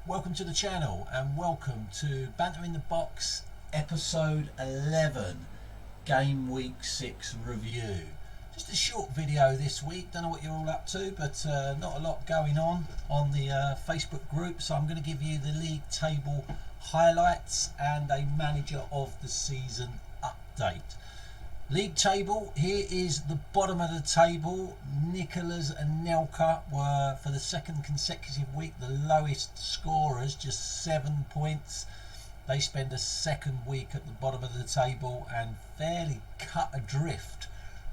Welcome to the channel and welcome to Banter in the Box episode 11 game week 6 review. Just a short video this week, don't know what you're all up to, but not a lot going on the Facebook group, so I'm going to give you the league table highlights and a manager of the season update. League table, here is the bottom of the table. Nicholas and Nelka were, for the second consecutive week, the lowest scorers, just 7 points. They spend a second week at the bottom of the table and fairly cut adrift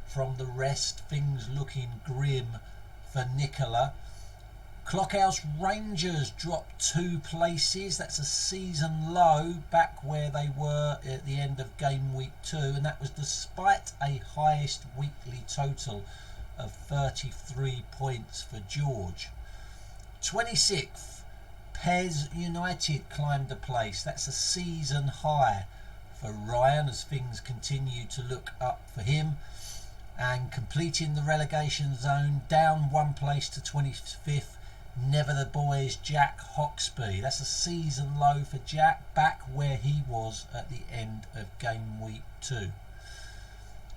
from the rest. Things looking grim for Nicola. Clockhouse Rangers dropped 2 places. That's a season low, back where they were at the end of game week 2, and that was despite a highest weekly total of 33 points for George. 26th, Pez United climbed a place. That's a season high for Ryan as things continue to look up for him. And completing the relegation zone, down 1 place to 25th, Never the Boys, Jack Hoxby. That's a season low for Jack, back where he was at the end of game week 2.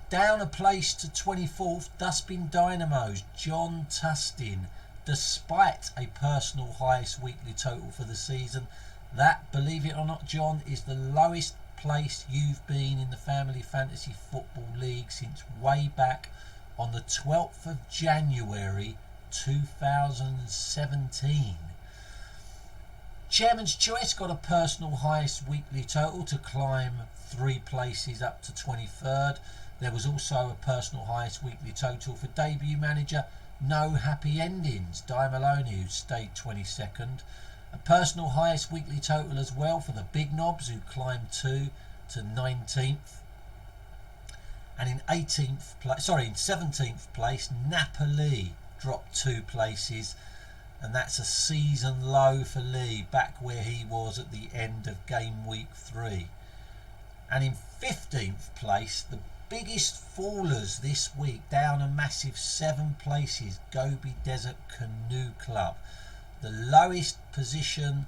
Down a place to 24th, Dustbin Dynamos, John Tustin. Despite a personal highest weekly total for the season, that, believe it or not, John, is the lowest place you've been in the Family Fantasy Football League since way back on the 12th of January 2017. Chairman's Choice got a personal highest weekly total to climb 3 places up to 23rd. There was also a personal highest weekly total for debut manager No Happy Endings, Di Maloney, who stayed 22nd. A personal highest weekly total as well for the Big Knobs, who climbed 2 to 19th. And in 17th place, Napoli dropped 2 places, and that's a season low for Lee, back where he was at the end of game week 3. And in 15th place, the biggest fallers this week, down a massive 7 places, Gobi Desert Canoe Club. The lowest position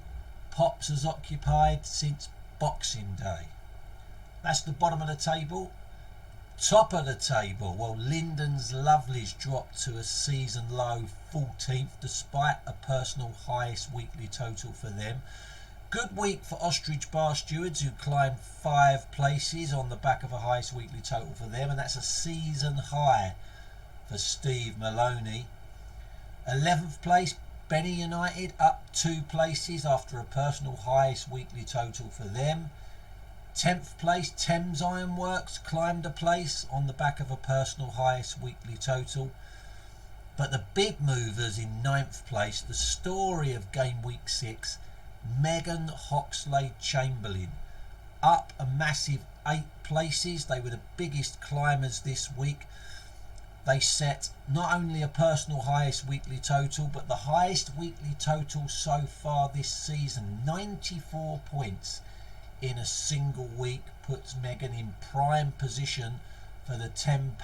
Pops has occupied since Boxing Day. That's the bottom of the table. Top of the table, well, Lyndon's Lovelies dropped to a season low 14th, despite a personal highest weekly total for them. Good week for Ostrich Bar Stewards, who climbed 5 places on the back of a highest weekly total for them, and that's a season high for Steve Maloney. 11th place, Benny United, up 2 places after a personal highest weekly total for them. 10th place, Thames Ironworks climbed a place on the back of a personal highest weekly total. But the big movers in 9th place, the story of game week 6, Megan Hoxlade Chamberlain, up a massive 8 places. They were the biggest climbers this week. They set not only a personal highest weekly total, but the highest weekly total so far this season. 94 points in a single week puts Megan in prime position for the £10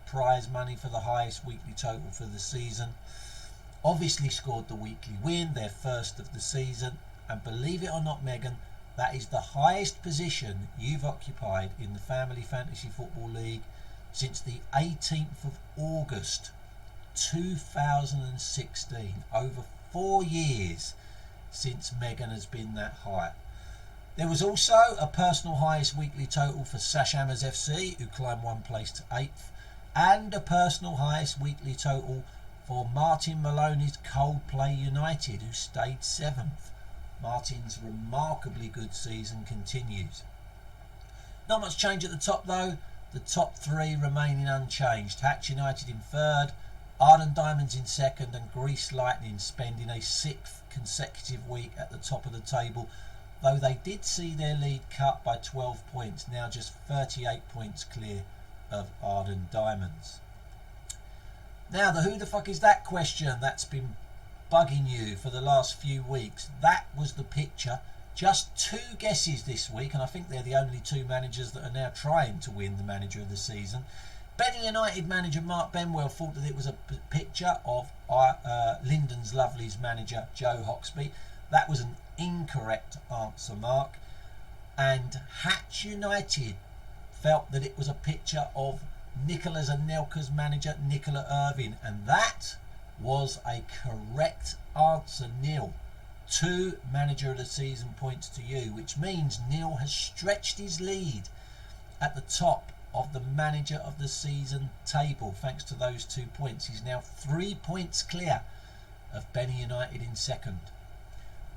prize money for the highest weekly total for the season. Obviously scored the weekly win, their first of the season, and believe it or not, Megan, that is the highest position you've occupied in the Family Fantasy Football League since the 18th of August 2016. Over 4 years since Megan has been that high. There was also a personal highest weekly total for Sashamas FC, who climbed 1 place to 8th, and a personal highest weekly total for Martin Maloney's Coldplay United, who stayed 7th. Martin's remarkably good season continues. Not much change at the top though, the top 3 remaining unchanged. Hatch United in 3rd, Arden Diamonds in 2nd, and Grease Lightning spending a 6th consecutive week at the top of the table, though they did see their lead cut by 12 points, now just 38 points clear of Arden Diamonds. Now, the who the fuck is that question that's been bugging you for the last few weeks, that was the picture. Just 2 guesses this week, and I think they're the only 2 managers that are now trying to win the manager of the season. Benny United manager Mark Benwell thought that it was a picture of Lyndon's Lovely's manager Joe Hoxby. That was an incorrect answer, Mark. And Hatch United felt that it was a picture of Nicola's and Anelka's manager, Nicola Irvine, and that was a correct answer, Neil. 2 manager of the season points to you, which means Neil has stretched his lead at the top of the manager of the season table thanks to those 2 points. He's now 3 points clear of Benny United in second.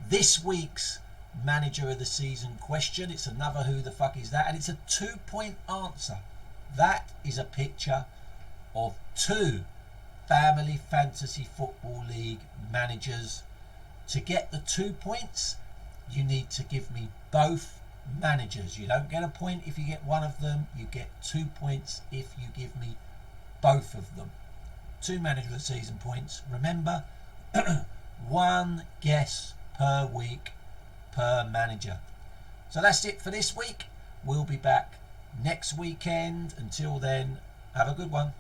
This week's manager of the season question, it's another who the fuck is that, and it's a 2-point answer. That is a picture of 2 Family Fantasy Football League managers. To get the 2 points, you need to give me both managers. You don't get a point if you get one of them, you get 2 points if you give me both of them. 2 manager of the season points. Remember, 1 guess per week per manager. So that's it for this week. We'll be back next weekend. Until then, have a good one.